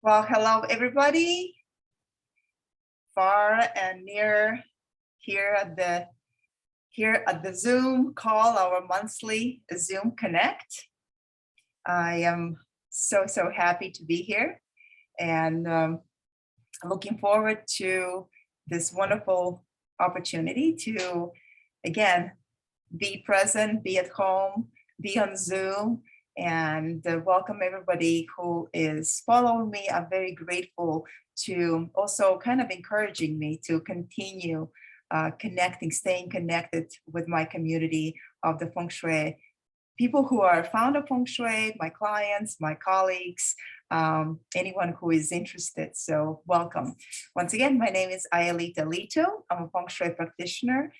Well, hello, everybody, far and near here at the Zoom call, our monthly Zoom Connect. I am so happy to be here, and looking forward to this wonderful opportunity to, again, be present, be at home, be on Zoom, and welcome everybody who is following me. I'm very grateful to also kind of encouraging me to continue staying connected with my community of the Feng Shui people who are fond of Feng Shui, my clients, my colleagues, anyone who is interested. So welcome. Once again, my name is Ayalita Lito. I'm a Feng Shui practitioner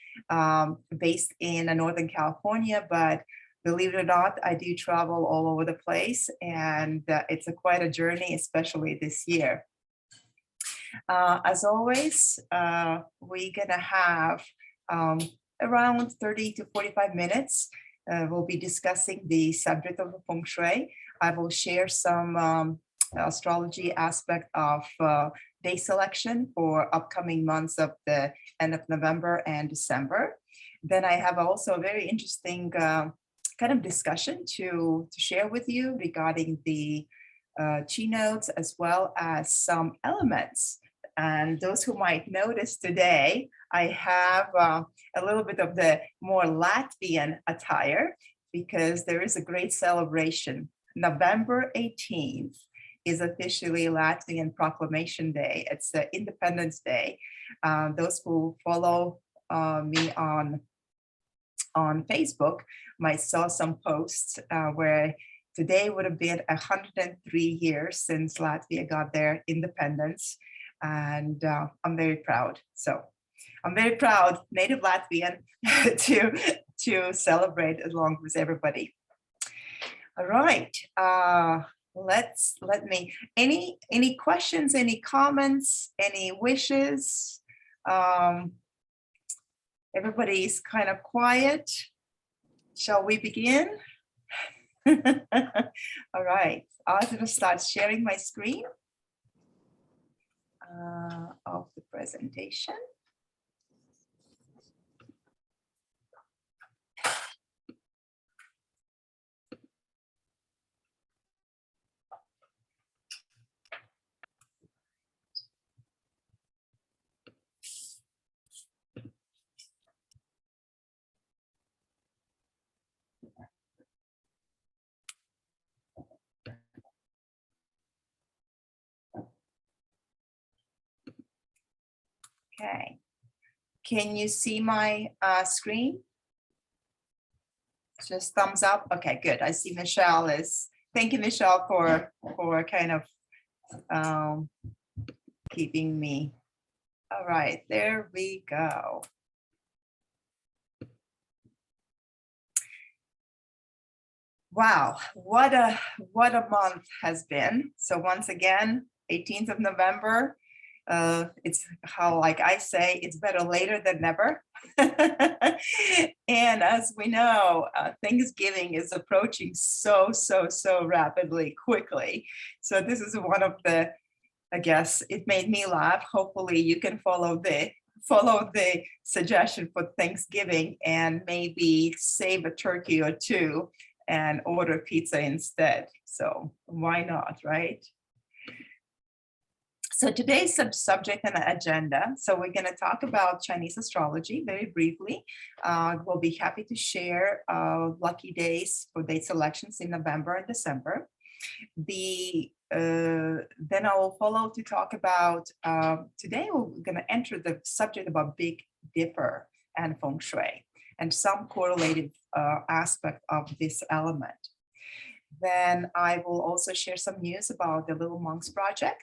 based in Northern California, but believe it or not, I do travel all over the place, and it's quite a journey, especially this year. As always, we're gonna have around 30 to 45 minutes. We'll be discussing the subject of the Feng Shui. I will share some astrology aspect of day selection for upcoming months of the end of November and December. Then I have also a very interesting kind of discussion to share with you regarding the chi notes, as well as some elements. And those who might notice today, I have a little bit of the more Latvian attire because there is a great celebration. November 18th is officially Latvian Proclamation Day. It's Independence Day. Those who follow me on Facebook might saw some posts where today would have been 103 years since Latvia got their independence. And I'm very proud. So I'm very proud, native Latvian, to celebrate along with everybody. All right. Any questions, any comments, any wishes? Everybody's kind of quiet. Shall we begin? All right. I'm going to start sharing my screen of the presentation. Okay, can you see my screen? Just thumbs up. Okay, good. I see Michelle is. Thank you, Michelle, for kind of keeping me. All right, there we go. Wow, what a month has been. So once again, 18th of November. It's how, like I say, it's better later than never. And as we know, Thanksgiving is approaching so rapidly, quickly. So this is one of the, I guess it made me laugh. Hopefully you can follow the suggestion for Thanksgiving and maybe save a turkey or two and order pizza instead. So why not, right? So today's subject and agenda. So we're going to talk about Chinese astrology very briefly. We'll be happy to share lucky days for date selections in November and December. Then I will follow to talk about, today we're going to enter the subject about Big Dipper and Feng Shui and some correlative aspect of this element. Then I will also share some news about the Little Monks Project.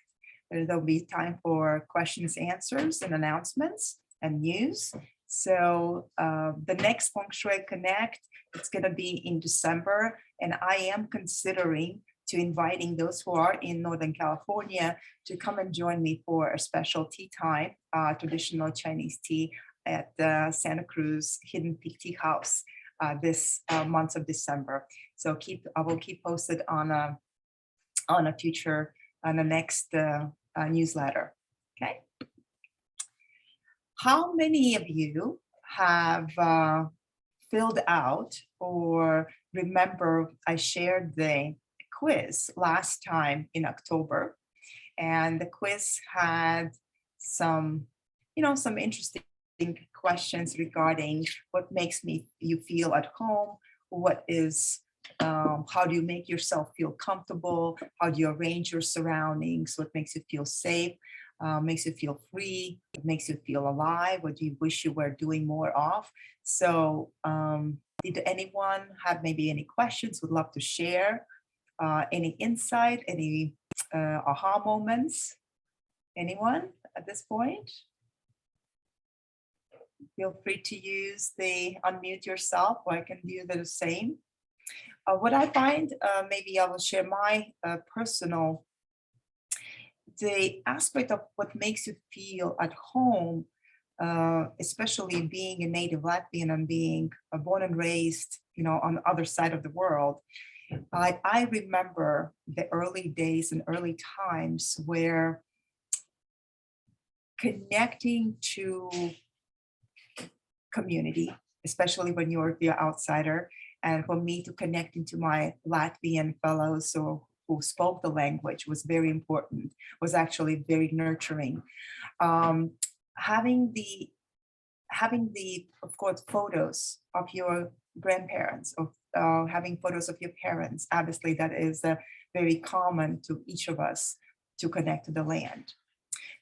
There'll be time for questions, answers, and announcements and news. So the next Feng Shui Connect, it's going to be in December, and I am considering to inviting those who are in Northern California to come and join me for a special tea time, traditional Chinese tea at Santa Cruz Hidden Peak Tea House this month of December. So I will keep posted on a future on the next newsletter. Okay. How many of you have filled out or remember I shared the quiz last time in October, and the quiz had some, some interesting questions regarding what makes you feel at home, what is how do you make yourself feel comfortable, how do you arrange your surroundings, what makes you feel safe, makes you feel free, what makes you feel alive, what do you wish you were doing more of. So did anyone have maybe any questions, would love to share any insight, any aha moments? Anyone at this point? Feel free to use the unmute yourself, or I can do the same. What I find, maybe I will share my personal, the aspect of what makes you feel at home, especially being a native Latvian and being born and raised, on the other side of the world. I remember the early days and early times where connecting to community, especially when you're the outsider, and for me to connecting to my Latvian fellows who spoke the language was very important, was actually very nurturing. Having the of course photos of your grandparents, of having photos of your parents, obviously that is very common to each of us to connect to the land.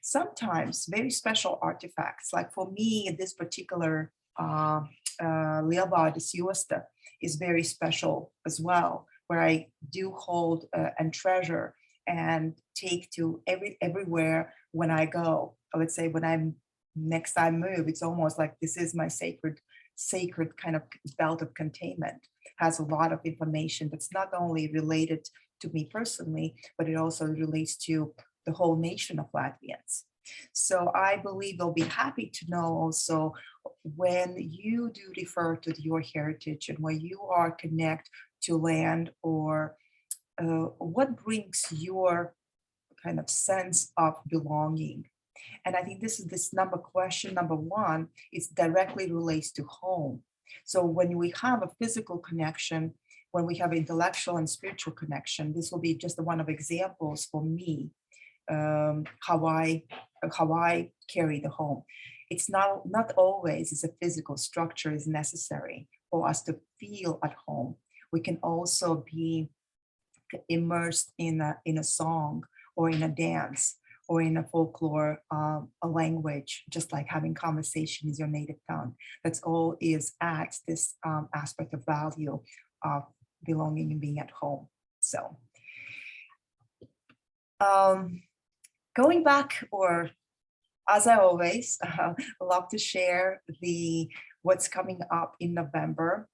Sometimes very special artifacts, like for me, this particular Lielvārdes Josta is very special as well, where I do hold and treasure and take to everywhere when I go. Let's say when I'm next time move, it's almost like this is my sacred kind of belt of containment. Has a lot of information that's not only related to me personally, but it also relates to the whole nation of Latvians. So I believe they'll be happy to know also when you do refer to your heritage and when you are connect to land, or what brings your kind of sense of belonging. And I think this question number one is directly relates to home. So when we have a physical connection, when we have intellectual and spiritual connection, this will be just one of examples for me, how I carry the home. It's not always as a physical structure is necessary for us to feel at home. We can also be immersed in a song or in a dance or in a folklore, a language, just like having conversation is your native tongue. That's all is adds this aspect of value of belonging and being at home. So going back, or as I always love to share what's coming up in November.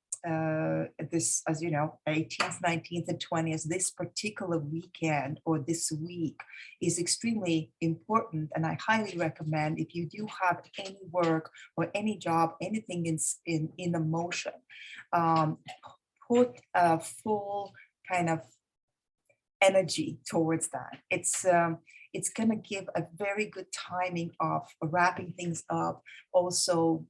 This, as you know, 18th, 19th, and 20th, this particular weekend or this week is extremely important. And I highly recommend, if you do have any work or any job, anything in the motion, put a full kind of energy towards that. It's going to give a very good timing of wrapping things up. Also,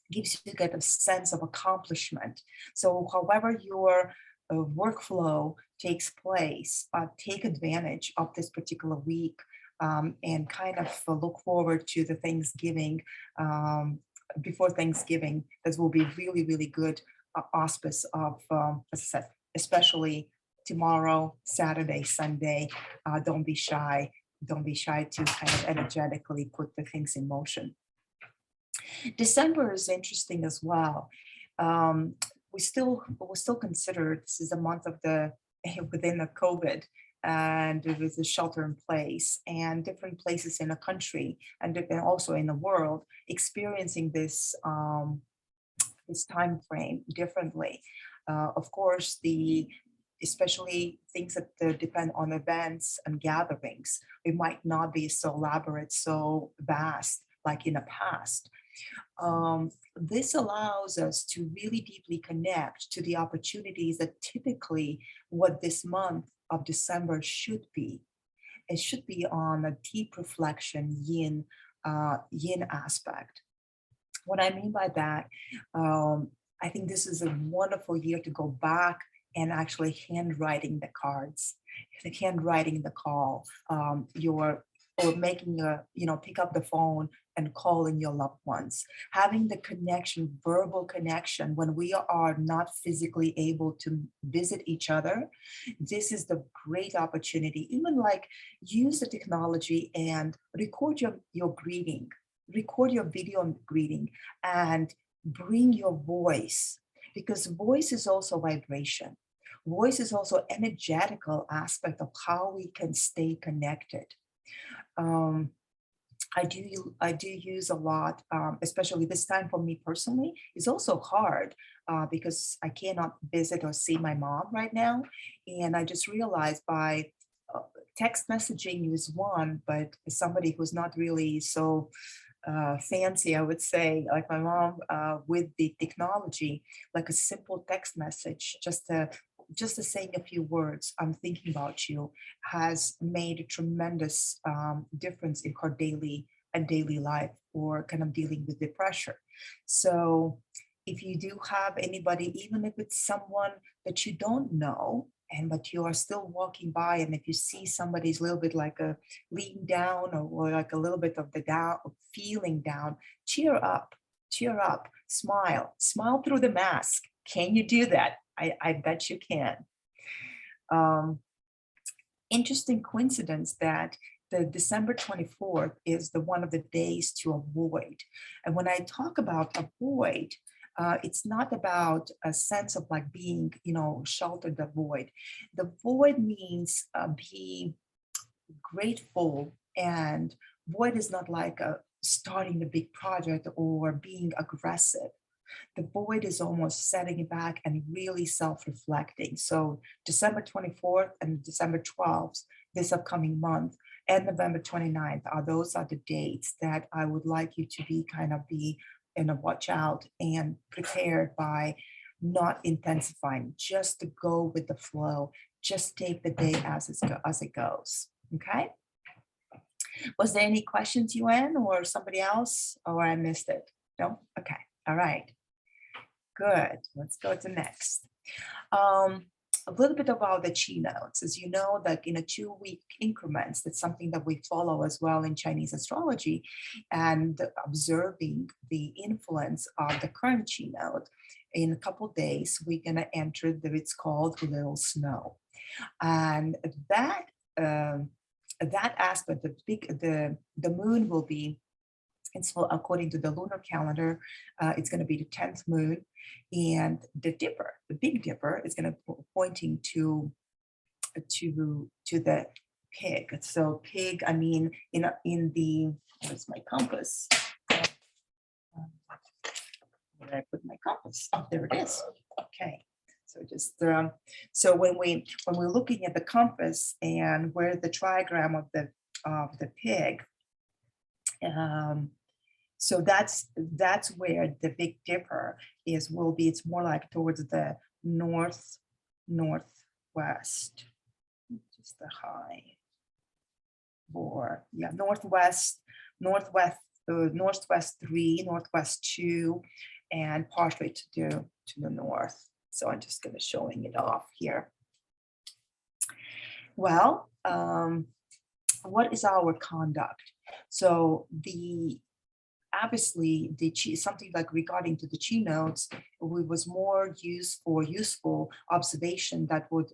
gives you get a sense of accomplishment. So however your workflow takes place, take advantage of this particular week, and kind of look forward to the Thanksgiving, before Thanksgiving. This will be really, really good auspice of, as I said, especially tomorrow, Saturday, Sunday. Don't be shy. Don't be shy to kind of energetically put the things in motion. December is interesting as well. We still consider this is a month of within the COVID, and it was a shelter in place, and different places in the country and also in the world experiencing this time frame differently. Of course, especially things that depend on events and gatherings, it might not be so elaborate, so vast like in the past. This allows us to really deeply connect to the opportunities that typically what this month of December should be. It should be on a deep reflection, yin aspect. What I mean by that, I think this is a wonderful year to go back and actually handwriting the cards, the handwriting the call, or making pick up the phone and calling your loved ones, having the connection, verbal connection when we are not physically able to visit each other. This is the great opportunity. Even like use the technology and record your greeting, record your video greeting, and bring your voice, because voice is also vibration. Voice is also energetical aspect of how we can stay connected. um, I do use a lot, especially this time for me personally. It's also hard because I cannot visit or see my mom right now, and I just realized by uh, text messaging is one, but as somebody who's not really so fancy, I would say, like my mom, with the technology, like a simple text message, just to saying a few words, I'm thinking about you, has made a tremendous difference in her daily life, or kind of dealing with the pressure. So if you do have anybody, even if it's someone that you don't know, and but you are still walking by, and if you see somebody's a little bit like a lean down, or like a little bit of the down, feeling down, cheer up, smile through the mask. Can you do that? I bet you can. Um, Interesting coincidence that the December 24th is the one of the days to avoid. And when I talk about avoid, it's not about a sense of like being, sheltered, the void. The void means be grateful, and void is not like starting a big project or being aggressive. The void is almost setting it back and really self-reflecting. So December 24th and December 12th, this upcoming month, and November 29th those are the dates that I would like you to be kind of be in a watch out and prepared by, not intensifying, just to go with the flow. Just take the day as it goes. Okay. Was there any questions, Yuan, or somebody else, or I missed it? No? Okay. All right. Good. Let's go to next. A little bit about the chi notes. As you know, that in a 2-week increments, that's something that we follow as well in Chinese astrology, and observing the influence of the current chi note. In a couple days, we're gonna enter it's called Little Snow, and that aspect, the moon will be. And so according to the lunar calendar, it's going to be the 10th moon, and the Dipper, the Big Dipper, is going to pointing to the pig. So pig, I mean, in the, where's my compass? Where did I put my compass? Oh, there it is. Okay. So just so when we're looking at the compass and where the trigram of the pig. So that's where the Big Dipper will be. It's more like towards the northwest, just the high, or yeah, northwest, northwest 3, northwest 2, and partially to the north. So I'm just going to showing it off here. Well, what is our conduct? So obviously the chi, something like regarding to the chi notes, was more useful observation that would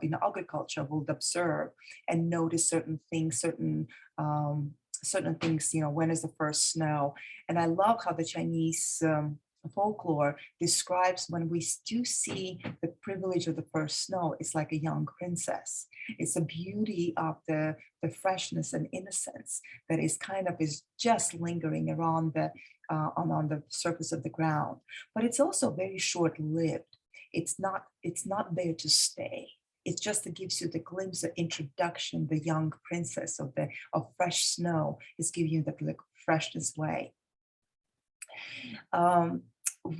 in agriculture would observe and notice certain things, certain things, when is the first snow. And I love how the Chinese folklore describes when we do see the privilege of the first snow. It's like a young princess. It's the beauty of the freshness and innocence that is just lingering around on the surface of the ground. But it's also very short-lived. It's not there to stay. It just gives you the glimpse of introduction, the young princess of fresh snow is giving you the freshness way.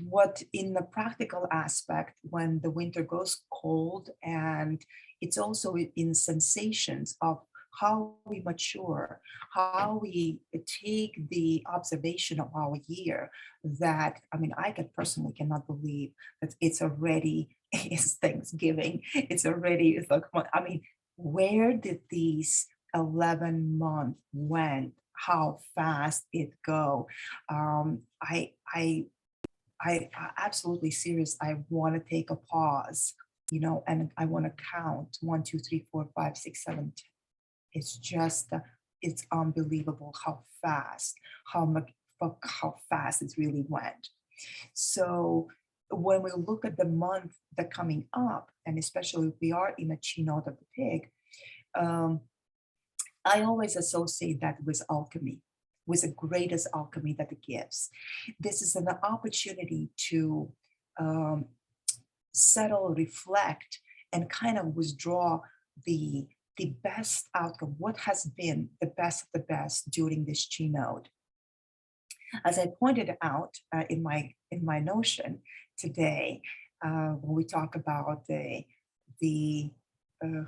what in the practical aspect, when the winter goes cold, and it's also in sensations of how we mature, how we take the observation of our year, that I mean, I can personally cannot believe that it's already it's Thanksgiving. It's like, I mean, where did these 11 months went? How fast it go? Um, I I absolutely serious. I want to take a pause, and I want to count 1, 2, 3, 4, 5, 6, 7, 10. It's just, it's unbelievable how fast, how much, how fast it really went. So when we look at the month that coming up, and especially if we are in a keynote of the pig, um, I always associate that with alchemy, with the greatest alchemy that it gives. This is an opportunity to um, settle, reflect, and kind of withdraw the the best outcome. What has been the best of the best during this keynote? As I pointed out in my notion today, when we talk about the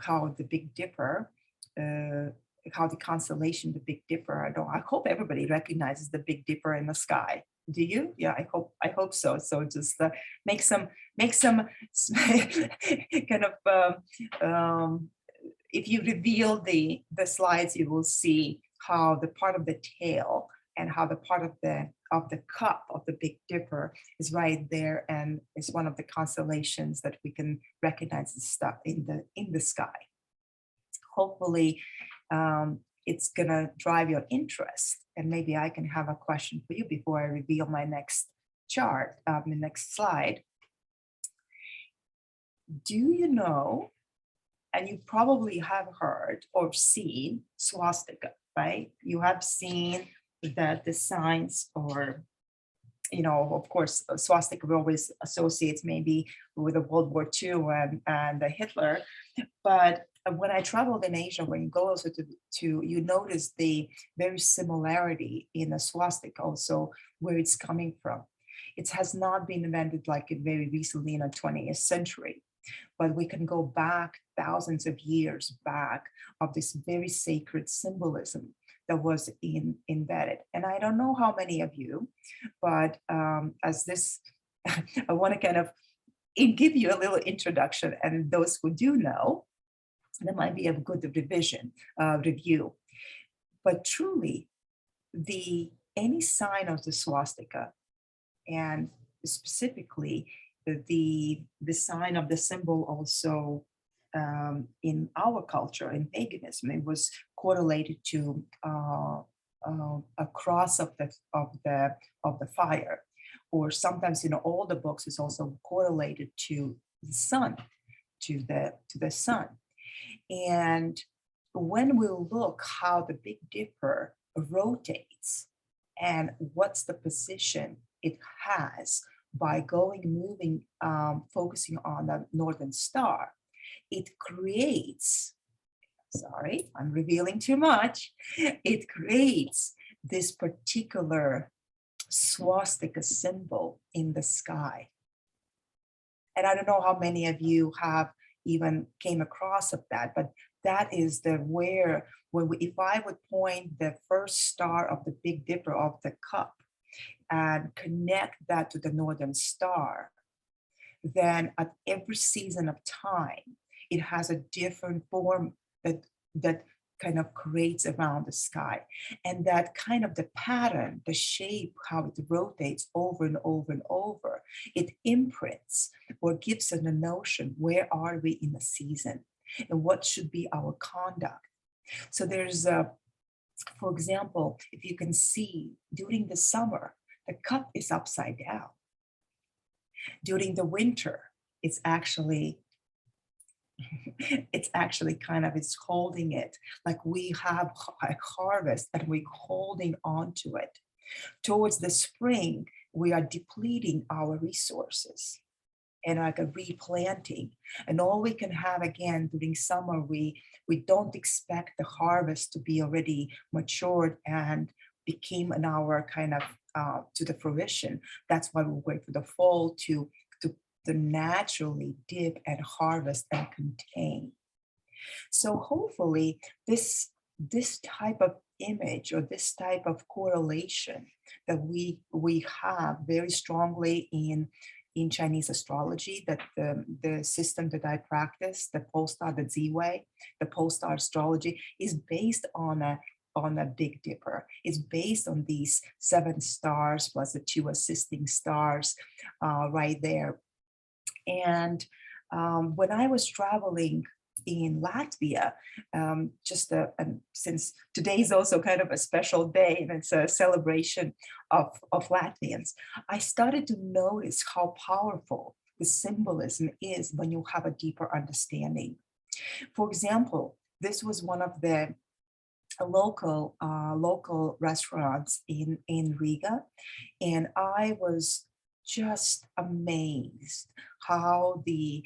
how the Big Dipper, uh, how the constellation, the Big Dipper. I hope everybody recognizes the Big Dipper in the sky. Do you? Yeah, I hope so. So just make some kind of if you reveal the slides, you will see how the part of the tail and how the part of the cup of the Big Dipper is right there, and is one of the constellations that we can recognize the stuff in the sky. Hopefully, it's gonna drive your interest, and maybe I can have a question for you before I reveal my next chart, the next slide. Do you know, and you probably have heard or seen swastika, right? You have seen that the signs, or of course, swastika always associates maybe with the World War II and the Hitler. But when I traveled in Asia, when you go also to you notice the very similarity in the swastika, also where it's coming from. It has not been invented like very recently in the 20th century, but we can go back thousands of years back of this very sacred symbolism that was embedded. And I don't know how many of you, but as this, I want to kind of give you a little introduction, and those who do know, that might be a good review. But truly, any sign of the swastika, and specifically the sign of the symbol also, in our culture, in paganism, it was correlated to a cross of the fire, or sometimes in all the books is also correlated to the sun, to the sun. And when we look how the Big Dipper rotates and what's the position it has by moving, focusing on the northern star, it creates, sorry, I'm revealing too much, it creates this particular swastika symbol in the sky. And I don't know how many of you have even came across of that, but that is if I would point the first star of the Big Dipper of the cup and connect that to the northern star, then at every season of time, it has a different form that kind of creates around the sky. And that kind of the pattern, the shape, how it rotates over and over and over, it imprints or gives us a notion, where are we in the season and what should be our conduct. So there's for example, if you can see during the summer, the cup is upside down. During the winter, it's actually kind of, it's holding it like we have a harvest and we're holding on to it. Towards the spring, we are depleting our resources and like a replanting. And all we can have again during summer, we don't expect the harvest to be already matured and became in our kind of to the fruition. That's why we wait for the fall to naturally dip and harvest and contain. So hopefully this type of image or this type of correlation that we have very strongly in Chinese astrology, that the system that I practice, the pole star, the Z way, the pole star astrology is based on a Big Dipper. It's based on these 7 stars plus the 2 assisting stars right there. And when I was traveling in Latvia, since today is also kind of a special day and it's a celebration of Latvians, I started to notice how powerful the symbolism is when you have a deeper understanding. For example, this was one of the local restaurants in Riga, and I was just amazed how the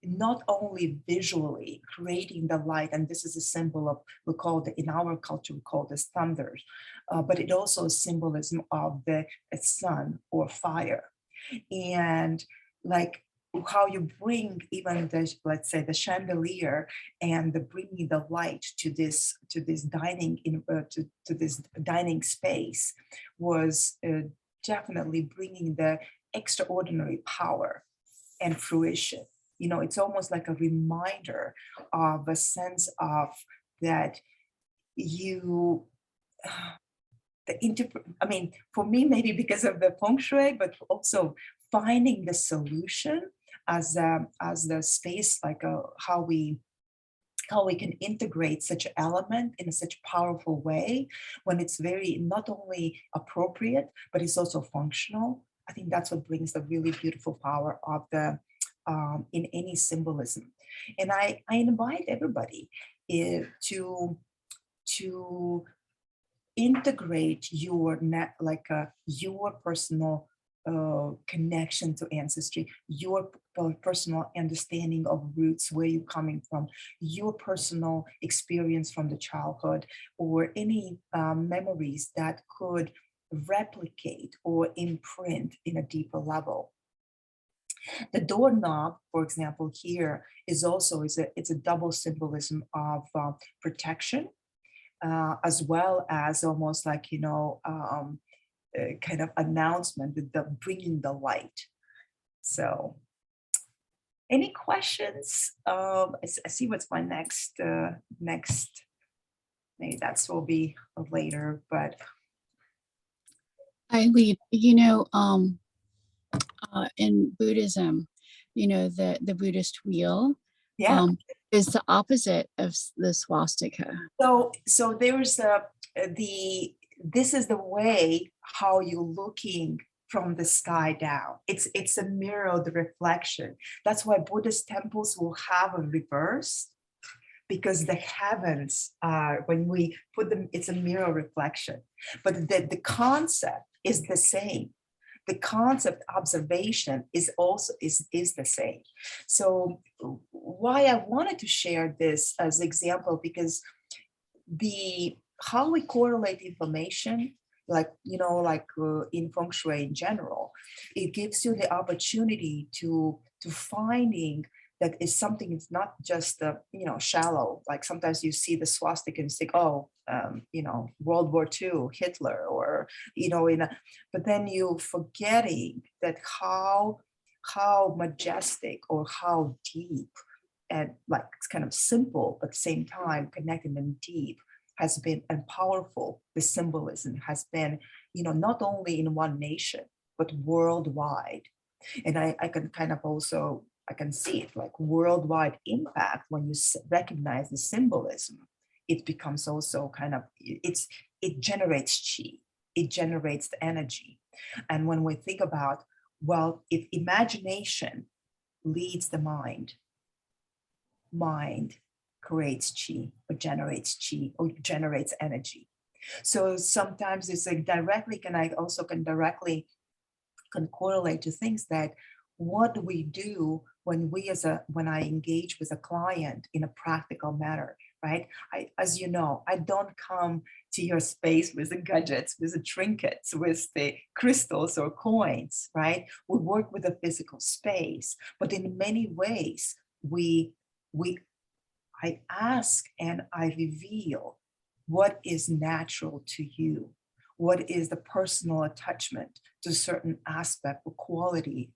not only visually creating the light, and this is a symbol of, we call it in our culture, we call this thunders, but it also is symbolism of the sun or fire. And like how you bring even the, let's say, the chandelier and the bringing the light to this dining to this dining space was definitely bringing the extraordinary power and fruition. You know, it's almost like a reminder of a sense of that you I mean, for me, maybe because of the feng shui, but also finding the solution as the space, like how we can integrate such an element in such a powerful way when it's very not only appropriate, but it's also functional. I think that's what brings the really beautiful power of the in any symbolism. And I invite everybody to integrate your your personal connection to ancestry, your personal understanding of roots, where you're coming from, your personal experience from the childhood, or any memories that could replicate or imprint in a deeper level. The doorknob, for example, here is also it's a double symbolism of protection, as well as almost like kind of announcement, the bringing the light. So, any questions? I see what's my next. Maybe that's will be later, but Eileen, in Buddhism, the Buddhist wheel, yeah. Is the opposite of the swastika. So there's this is the way how you're looking from the sky down. It's a mirror of the reflection. That's why Buddhist temples will have a reverse, because the heavens are, when we put them, it's a mirror reflection. But the concept is the same. The concept observation is also is the same. So why I wanted to share this as example, because how we correlate information, like in feng shui in general, it gives you the opportunity to finding that is something. It's not just shallow. Like sometimes you see the swastika and think, oh, World War II, Hitler, or but then you forgetting that how majestic or how deep, and like it's kind of simple but at the same time connected and deep has been, and powerful the symbolism has been, not only in one nation but worldwide. And I can kind of also, I can see it like worldwide impact when you recognize the symbolism. It becomes also kind of, it generates chi, it generates the energy. And when we think about, well, if imagination leads the mind creates chi or generates energy. So sometimes it's like directly, can directly correlate to things that what do we do when when I engage with a client in a practical manner, right? As you know, I don't come to your space with the gadgets, with the trinkets, with the crystals or coins, right? We work with a physical space, but in many ways, we I ask and I reveal what is natural to you, what is the personal attachment to certain aspect or quality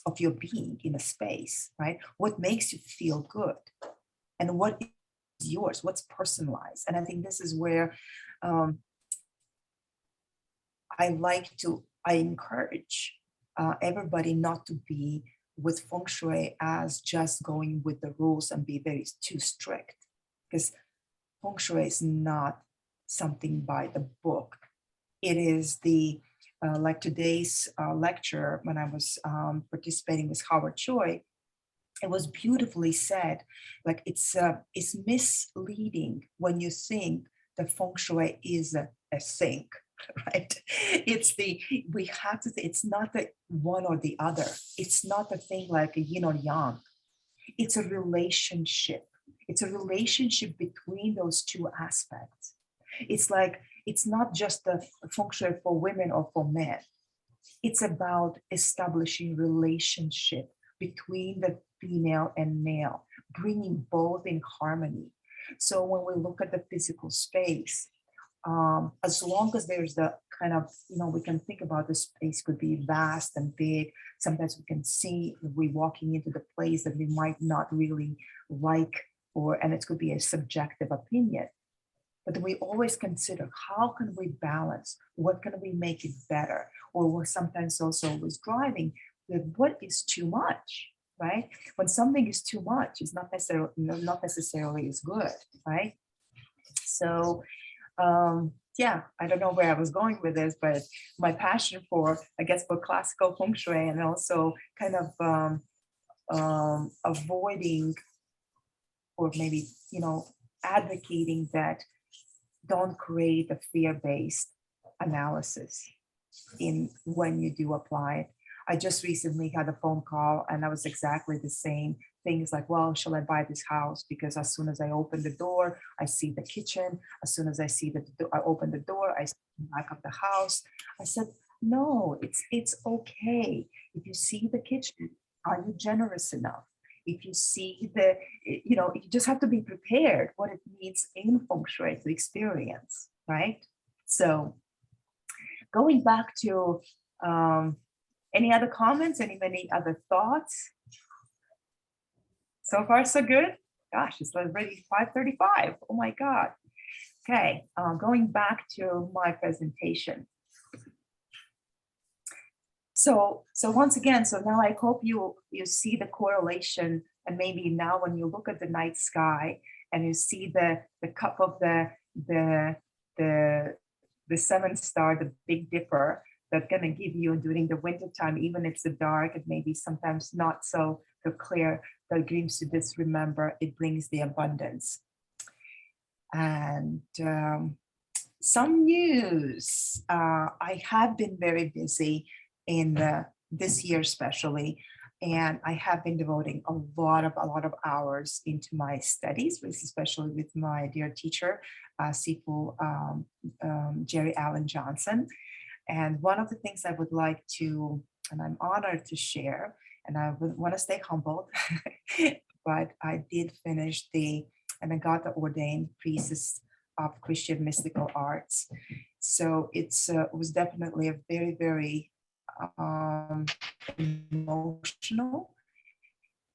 of your being in a space, right? What makes you feel good, and what is yours, what's personalized. And I think this is where um, I encourage everybody not to be with feng shui as just going with the rules and be very too strict, because feng shui is not something by the book. It is the like today's lecture when I was participating with Howard Choi, it was beautifully said. Like it's misleading when you think the feng shui is a sink, right? It's the we have to. It's not the one or the other. It's not the thing like a yin or yang. It's a relationship. It's a relationship between those two aspects. It's like it's not just the feng shui for women or for men. It's about establishing relationship between the female and male, bringing both in harmony. So when we look at the physical space, as long as there's the kind of, we can think about the space could be vast and big. Sometimes we can see we walking into the place that we might not really like, and it could be a subjective opinion. But we always consider how can we balance, what can we make it better, or we're sometimes also with driving with what is too much, right? When something is too much, it's not necessarily is good, right? So yeah, I don't know where I was going with this, but my passion for, I guess, for classical feng shui, and also kind of avoiding, or maybe, advocating that don't create a fear-based analysis in when you do apply it. I just recently had a phone call and I was exactly the same things like, well, shall I buy this house? Because as soon as I open the door, I see the kitchen. As soon as I see I open the door, I see the back of the house. I said, no, it's okay. If you see the kitchen, are you generous enough? If you see you just have to be prepared what it means in feng shui to experience, right? So going back to any other comments, any other thoughts? So far, so good. Gosh, it's already 5:35. Oh my God. Okay, going back to my presentation. So once again, so now I hope you see the correlation, and maybe now when you look at the night sky and you see the cup of the seventh star, the Big Dipper, that's gonna give you during the winter time, even if it's dark, it may be sometimes not so clear, that dreams to this remember, it brings the abundance. And some news. I have been very busy in this year, especially, and I have been devoting a lot of hours into my studies, especially with my dear teacher, Sifu Jerry Allen Johnson. And one of the things I would like to, and I'm honored to share, and I would want to stay humbled, but I did finish and I got the ordained priestess of Christian mystical arts. So it was definitely a very, very emotional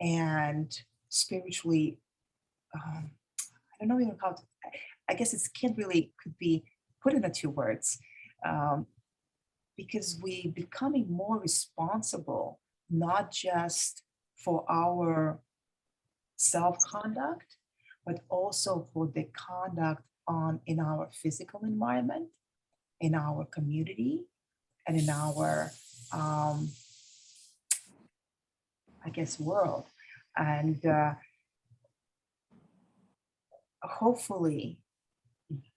and spiritually, I don't know even how to, I guess it could be put into two words, because we becoming more responsible, not just for our self-conduct, but also for the conduct in our physical environment, in our community, and in our, I guess, world. And hopefully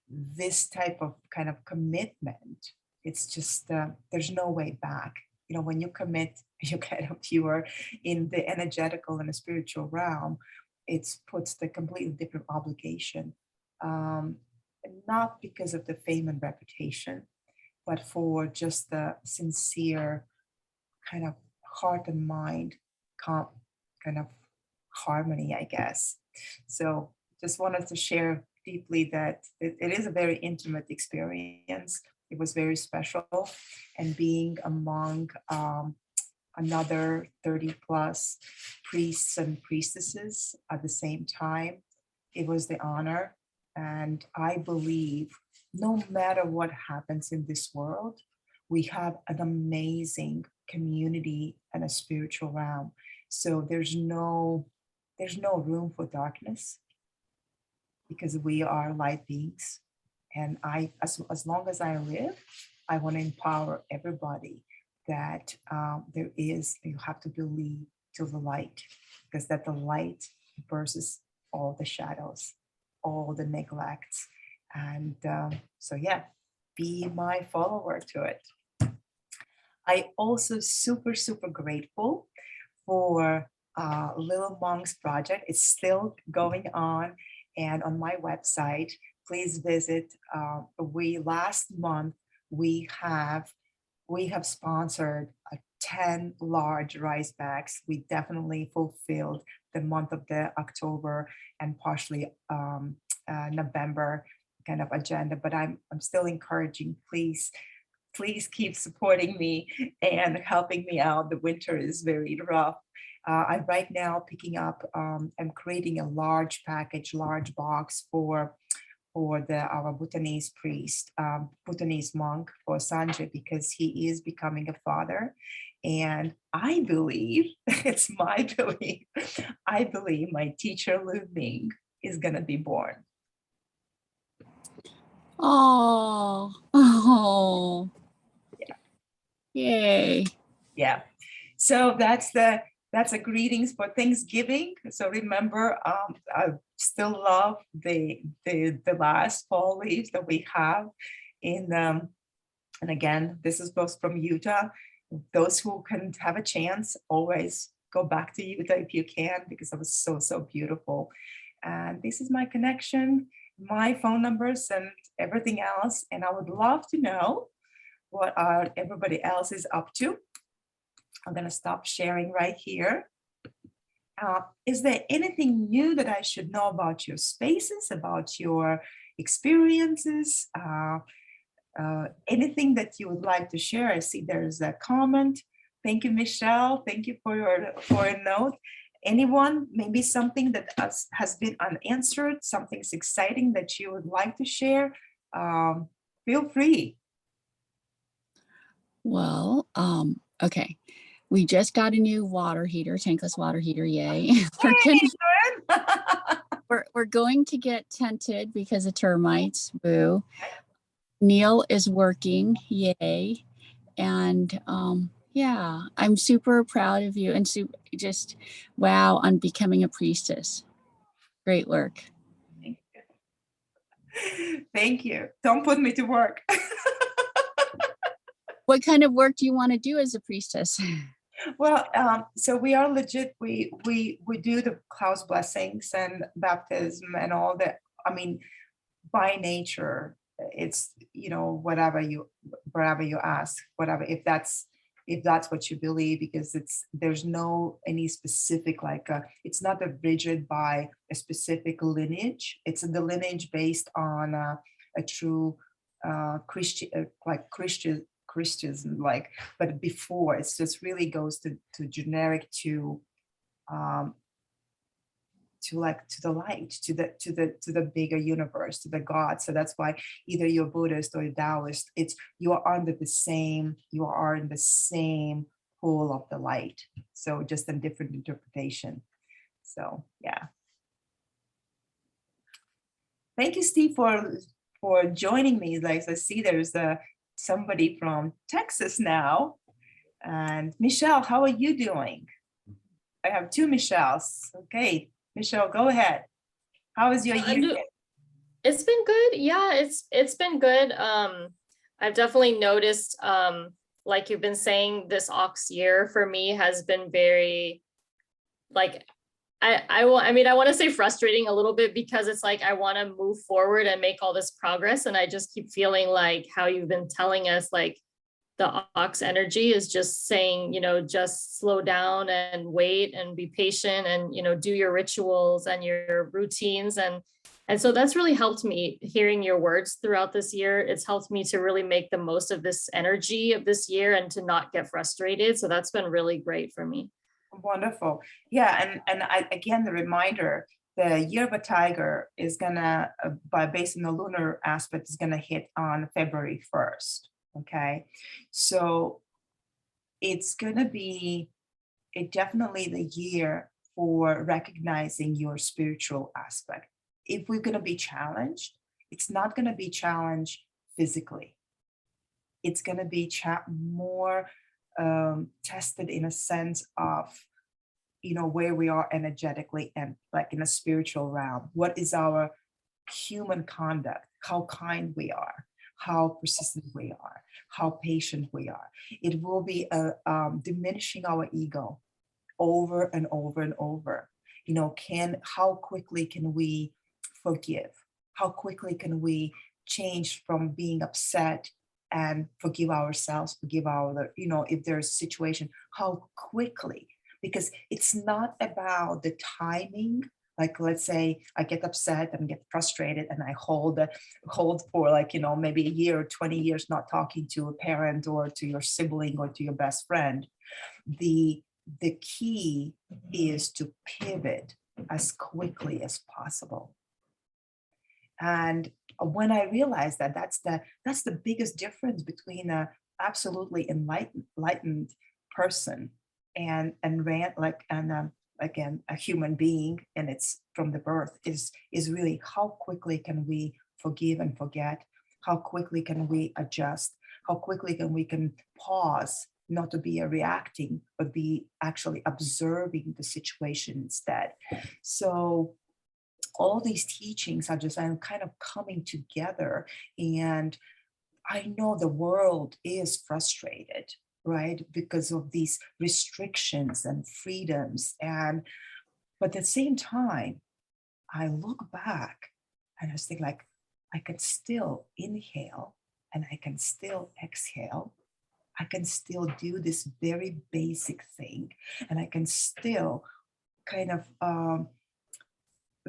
this type of kind of commitment, it's just, there's no way back. When you commit you are in the energetical and the spiritual realm, it puts the completely different obligation. Um, Not because of the fame and reputation, but for just the sincere kind of heart and mind kind of harmony, I guess. So just wanted to share deeply that it is a very intimate experience. It was very special, and being among another 30 plus priests and priestesses at the same time, it was the honor. And I believe no matter what happens in this world, we have an amazing community and a spiritual realm. So there's no room for darkness because we are light beings. And as long as I live, I want to empower everybody that you have to believe to the light, because that the light versus all the shadows, all the neglects. And so, yeah, be my follower to it. I also super grateful for Little Monks project. It's still going on, and on my website, please visit. Last month we have sponsored 10 large rice bags. We definitely fulfilled the month of the October and partially November kind of agenda. But I'm still encouraging. Please keep supporting me and helping me out. The winter is very rough. I'm right now picking up. I'm creating a large package, large box for our Bhutanese priest, Bhutanese monk for Sanjay, because he is becoming a father. And I believe, it's my belief, I believe my teacher Lu Ming is going to be born. Oh, yay. Yeah. So that's a greetings for Thanksgiving. So remember, I still love the last fall leaves that we have in and again, this is both from Utah. Those who can have a chance, always go back to Utah if you can, because it was so beautiful. And this is my connection, my phone numbers and everything else. And I would love to know what everybody else is up to. I'm going to stop sharing right here. Is there anything new that I should know about your spaces, about your experiences? Anything that you would like to share? I see there's a comment. Thank you, Michelle. Thank you for a note. Anyone, maybe something that has been unanswered, something's exciting that you would like to share, feel free. Well, okay. We just got a new water heater, tankless water heater, yay. We're going to get tented because of termites, boo. Neil is working, yay. And yeah, I'm super proud of you and just wow on becoming a priestess. Great work. Thank you. Don't put me to work. What kind of work do you want to do as a priestess? Well, so we are legit. We do the house blessings and baptism and all that. I mean, by nature, it's whatever you ask, whatever, if that's what you believe, because there's no any specific it's not a rigid by a specific lineage. It's the lineage based on a true Christian, but before it's just really goes to generic to the light, to the bigger universe, to the God. So that's why either you're Buddhist or Taoist, you are in the same pool of the light. So just a different interpretation. So yeah. Thank you, Steve, for joining me. Like I see there's somebody from Texas now. And Michelle, how are you doing? I have two Michelles. Okay, Michelle, go ahead. How is your year? It's been good. Yeah, it's been good. I've definitely noticed like you've been saying, this ox year for me has been very, like, I want to say frustrating a little bit, because it's like I want to move forward and make all this progress, and I just keep feeling like how you've been telling us, like the ox energy is just saying, just slow down and wait and be patient, and do your rituals and your routines, and so that's really helped me, hearing your words throughout this year. It's helped me to really make the most of this energy of this year and to not get frustrated. So that's been really great for me. Wonderful. Yeah, and again, the reminder, the year of a tiger is gonna, based on the lunar aspect, is gonna hit on February 1st. Okay, so it's gonna be definitely the year for recognizing your spiritual aspect. If we're gonna be challenged, it's not gonna be challenged physically. It's gonna be more tested in a sense of, where we are energetically and like in a spiritual realm. What is our human conduct? How kind we are, how persistent we are, how patient we are. It will be diminishing our ego over and over and over. How quickly can we forgive? How quickly can we change from being upset and forgive ourselves, forgive if there's a situation, how quickly? Because it's not about the timing. Like, let's say I get upset and get frustrated and I hold for maybe a year or 20 years not talking to a parent or to your sibling or to your best friend. The key is to pivot as quickly as possible. And when I realized that that's the biggest difference between a absolutely enlightened person and again, a human being, and it's from the birth, is really how quickly can we forgive and forget, how quickly can we adjust, how quickly can pause, not to be reacting, but be actually observing the situation instead. So all these teachings are just kind of coming together, and I know the world is frustrated, right, because of these restrictions and freedoms, but at the same time, I look back and I just think, like, I can still inhale and I can still exhale. I can still do this very basic thing, and I can still kind of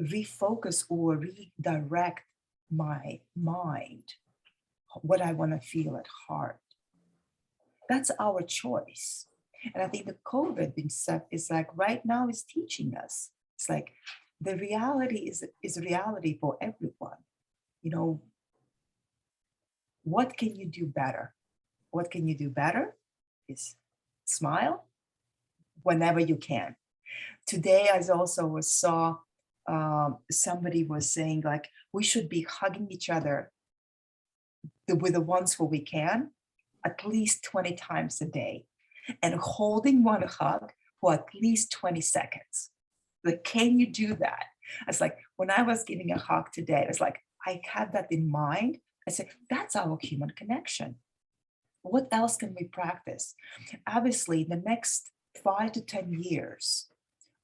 refocus or redirect my mind, what I want to feel at heart. That's our choice. And I think the COVID being said is like right now is teaching us. It's like the reality is a reality for everyone. What can you do better? What can you do better is smile whenever you can. Today, I also saw somebody was saying, like, we should be hugging each other with the ones who we can at least 20 times a day, and holding one hug for at least 20 seconds. Like, can you do that? It's like, when I was giving a hug today, it's like, I had that in mind. I said, that's our human connection. What else can we practice? Obviously, the next 5 to 10 years,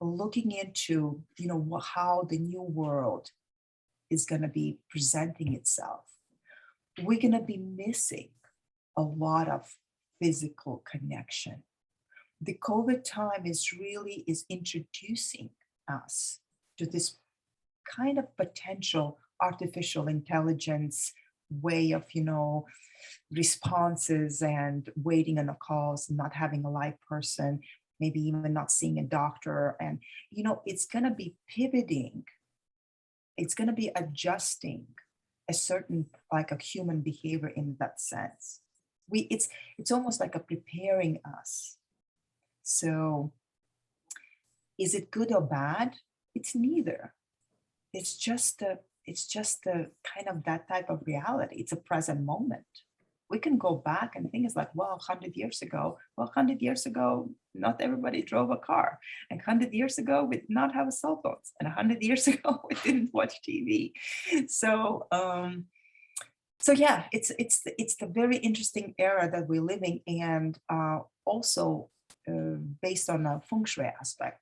looking into, how the new world is going to be presenting itself, we're going to be missing a lot of physical connection. The COVID time is introducing us to this kind of potential artificial intelligence way of, responses and waiting on the calls, not having a live person, maybe even not seeing a doctor. And, it's going to be pivoting. It's going to be adjusting a certain, like, a human behavior in that sense. It's almost like a preparing us. So is it good or bad? It's neither. It's just a kind of that type of reality. It's a present moment. We can go back and think it's like, well, 100 years ago, not everybody drove a car. And 100 years ago, we did not have cell phones. And 100 years ago, we didn't watch TV. So So yeah, it's the very interesting era that we're living, and also based on a feng shui aspect,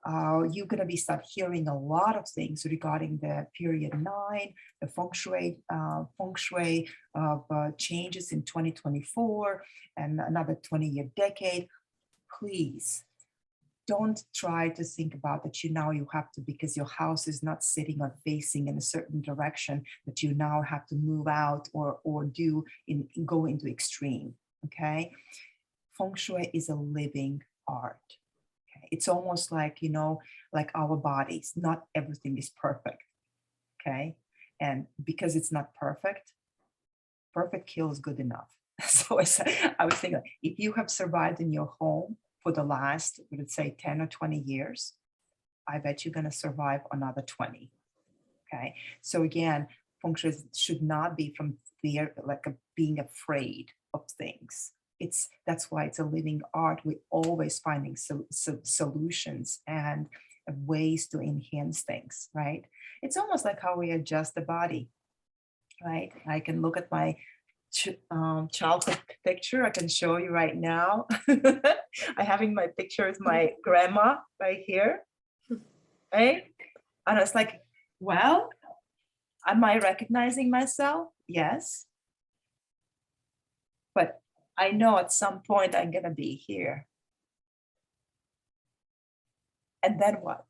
you're going to be start hearing a lot of things regarding the period 9, the feng shui of changes in 2024 and another 20-year decade. Please don't try to think about that you have to, because your house is not sitting or facing in a certain direction, that you now have to move out or go into extreme. Okay, feng shui is a living art. Okay? It's almost like, like our bodies, not everything is perfect. Okay, and because it's not perfect kills good enough. So I was thinking, if you have survived in your home for the last, let's say 10 or 20 years, I bet you're going to survive another 20. Okay. So again, feng shui should not be from fear, like being afraid of things. That's why it's a living art. We're always finding solutions and ways to enhance things, right? It's almost like how we adjust the body, right? I can look at my childhood picture. I can show you right now. I having my picture is my grandma right here, right? And it's like, well, am I recognizing myself? Yes. But I know at some point I'm gonna be here. And then what?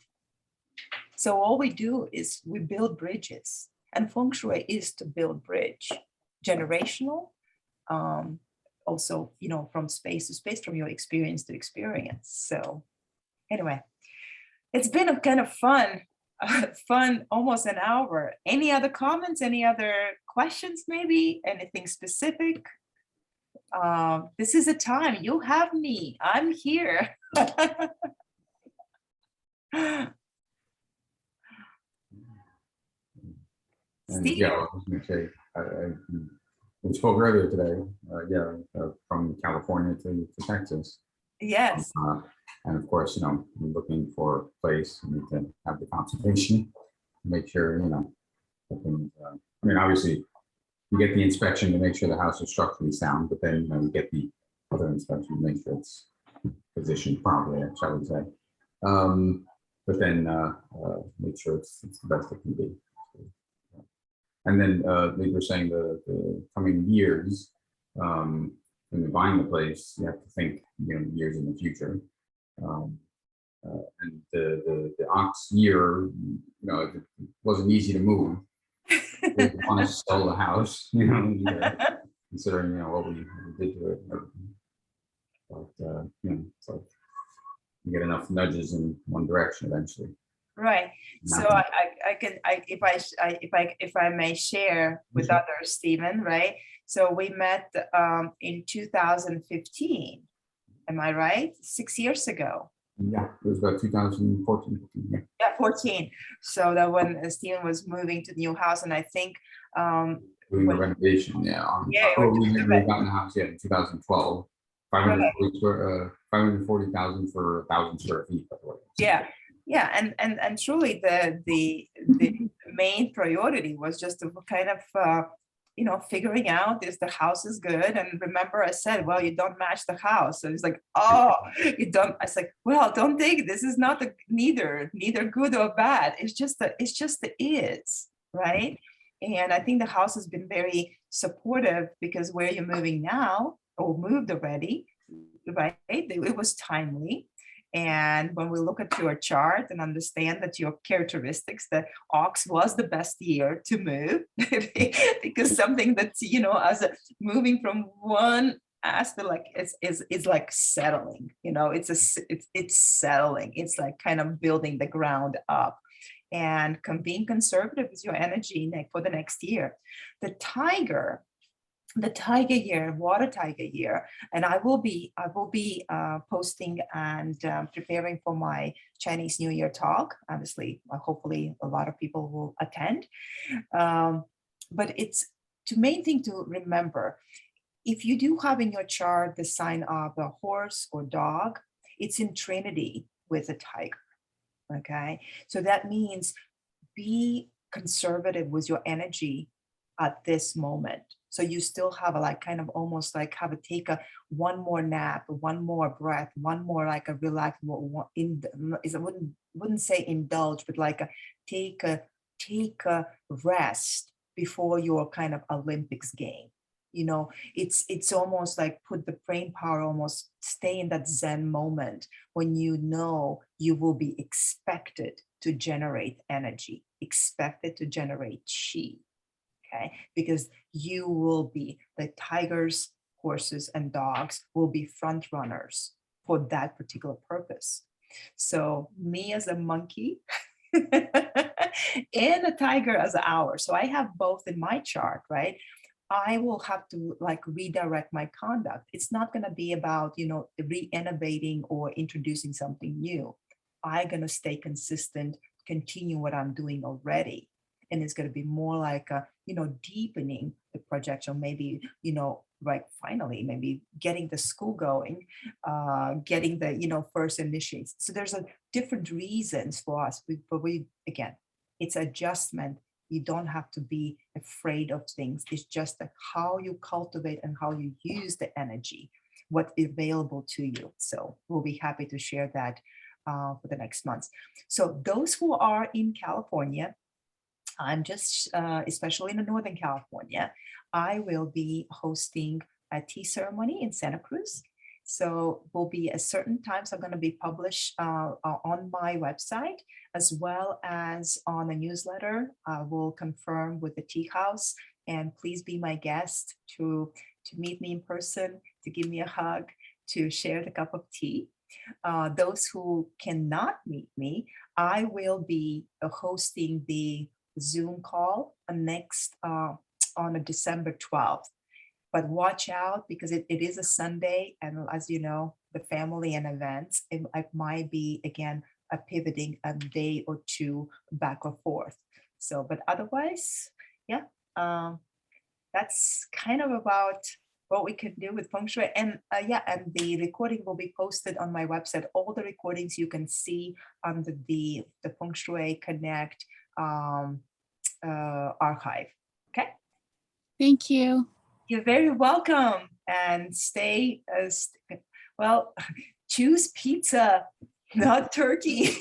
So all we do is we build bridges, and feng shui is to build bridge, generational, also, from space to space, from your experience to experience. So anyway, it's been a kind of fun, almost an hour. Any other comments, any other questions, maybe anything specific? This is a time, you have me, I'm here. And Steve? yeah, I was going to say, we spoke earlier today, from California to Texas. Yes. And of course, we're looking for a place, we need to have the consultation, make sure, things, I mean, obviously, you get the inspection to make sure the house is structurally sound, but then, you get the other inspection to make sure it's positioned properly, shall we say. But then make sure it's the best it can be. And then they were saying the coming years, when you're buying the place, you have to think, years in the future. And the ox year, it wasn't easy to move. We want to sell the house, considering what we did to it. And everything. But it's like you get enough nudges in one direction eventually. Right. So if I may share with others, Stephen, right? So we met in 2015. Am I right? 6 years ago. Yeah, it was about 2014. Yeah. Yeah, 14. So that when Stephen was moving to the new house, and I think doing the renovation, we got in the house in 2012. 540,000 for 1,000 square feet. Yeah, and truly the main priority was just to kind of figuring out if the house is good. And remember, I said, well, you don't match the house. So it's like, oh, you don't. I was like, well, don't take it. This is not neither good or bad. It's just the is, right? And I think the house has been very supportive, because where you're moving now, or moved already, right? It was timely. And when we look at your chart and understand that your characteristics, the ox was the best year to move, because something that's, as moving from one aspect, like is like settling, it's settling. It's like kind of building the ground up. And being conservative is your energy for the next year. The tiger year, water tiger year, and I will be posting and preparing for my Chinese New Year talk. Obviously, hopefully a lot of people will attend. But it's the main thing to remember. If you do have in your chart the sign of a horse or dog, it's in trinity with a tiger. Okay, so that means be conservative with your energy at this moment. So you still have a like kind of almost like have a take a one more nap, one more breath, one more like a relax. I wouldn't say indulge, but like a take a rest before your kind of Olympics game. You know, it's almost like put the brain power, almost stay in that Zen moment when you know you will be expected to generate energy, expected to generate chi. Okay, because you will be the tigers, horses, and dogs will be front runners for that particular purpose. So me as a monkey and a tiger as ours. So I have both in my chart, right? I will have to like redirect my conduct. It's not going to be about, you know, re-innovating or introducing something new. I'm going to stay consistent, continue what I'm doing already. And it's going to be more like, you know, deepening the projection, maybe, you know, like finally, maybe getting the school going, getting the, you know, first initiates. So there's a different reasons for us, but we, again, it's adjustment. You don't have to be afraid of things. It's just how you cultivate and how you use the energy, what's available to you. So we'll be happy to share that for the next months. So those who are in California, I'm just, especially in the Northern California, I will be hosting a tea ceremony in Santa Cruz. So will be at certain times are going to be published on my website, as well as on a newsletter. I will confirm with the tea house, and please be my guest to meet me in person, to give me a hug, to share the cup of tea. Those who cannot meet me, I will be hosting the Zoom call next on a December 12th. But watch out because it is a Sunday. And as you know, the family and events, it might be, again, a pivoting a day or two back or forth. So, but otherwise, yeah, that's kind of about what we can do with Feng Shui. And yeah, and the recording will be posted on my website. All the recordings you can see under the Feng Shui Connect archive. Okay. Thank you. You're very welcome, and stay well, choose pizza, not turkey.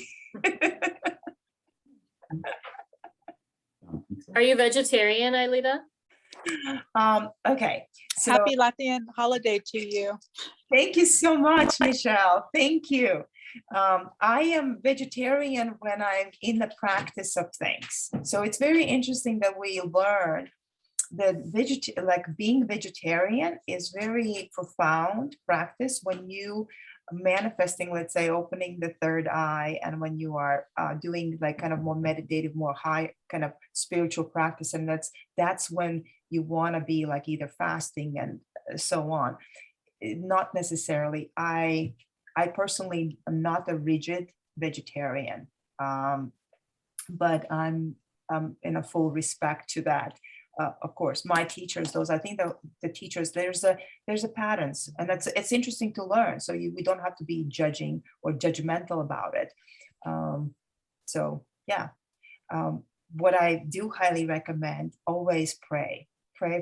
Are you vegetarian, Ailita? Okay, so Happy Latvian holiday to you. thank you so much, Michelle. Thank you. I am vegetarian when I'm in the practice of things. So it's very interesting that we learn that being vegetarian is very profound practice when you manifesting, let's say, opening the third eye, and when you are doing like kind of more meditative, more high kind of spiritual practice, and that's when you want to be like either fasting and so on. Not necessarily. I personally am not a rigid vegetarian, but I'm in a full respect to that. Of course, my teachers, those, I think the teachers, there's a patterns, and it's interesting to learn. So we don't have to be judging or judgmental about it. So yeah, what I do highly recommend, always pray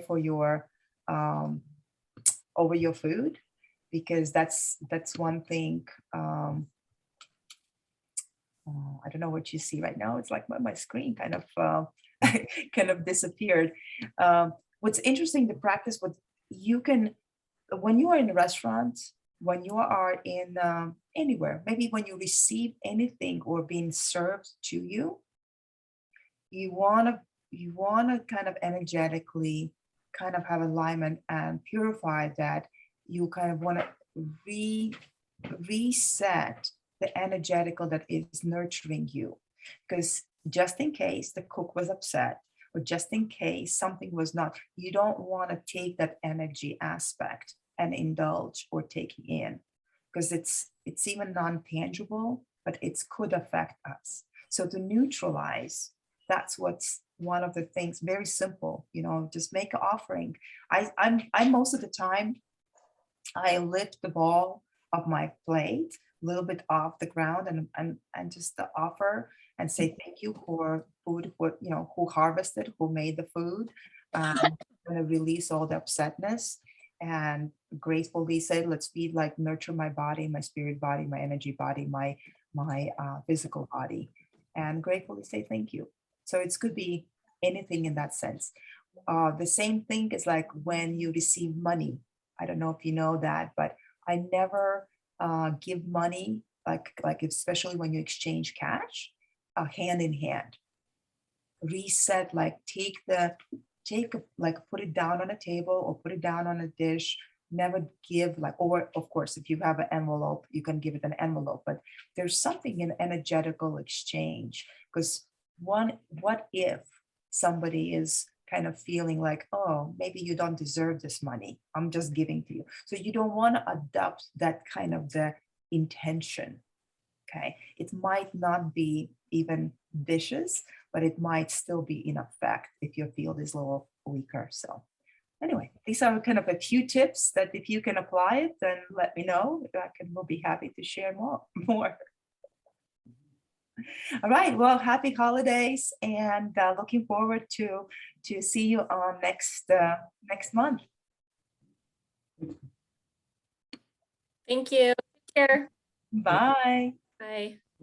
for your over your food, because that's one thing. I don't know what you see right now. It's like my screen kind of kind of disappeared. What's interesting to practice, what you can, when you are in a restaurant, when you are in anywhere, maybe when you receive anything or being served to you, you want to kind of energetically kind of have alignment and purify that. You kind of want to reset the energetical that is nurturing you, because just in case the cook was upset, or just in case something was not, you don't want to take that energy aspect and indulge or take it in, because it's even non-tangible, but it could affect us. So to neutralize, that's what's one of the things, very simple, just make an offering. I'm most of the time, I lift the ball of my plate little bit off the ground and just offer and say thank you for food, for, you know, who harvested, who made the food. Going to release all the upsetness and gratefully say, let's be like, nurture my body, my spirit body, my energy body, my physical body, and gratefully say thank you. So it could be anything in that sense. The same thing is like when you receive money. I don't know if you know that, but I never give money, like especially when you exchange cash, hand in hand. Reset, like like put it down on a table or put it down on a dish. Never give like, or of course, if you have an envelope, you can give it an envelope, but there's something in energetical exchange, because what if somebody is kind of feeling like, oh, maybe you don't deserve this money, I'm just giving to you. So you don't want to adopt that kind of the intention. Okay, it might not be even vicious, but it might still be in effect if your field is a little weaker. So anyway, these are kind of a few tips that if you can apply it, then let me know. We'll be happy to share more. All right, well, happy holidays, and looking forward to see you on next month. Thank you. Take care. Bye. Bye.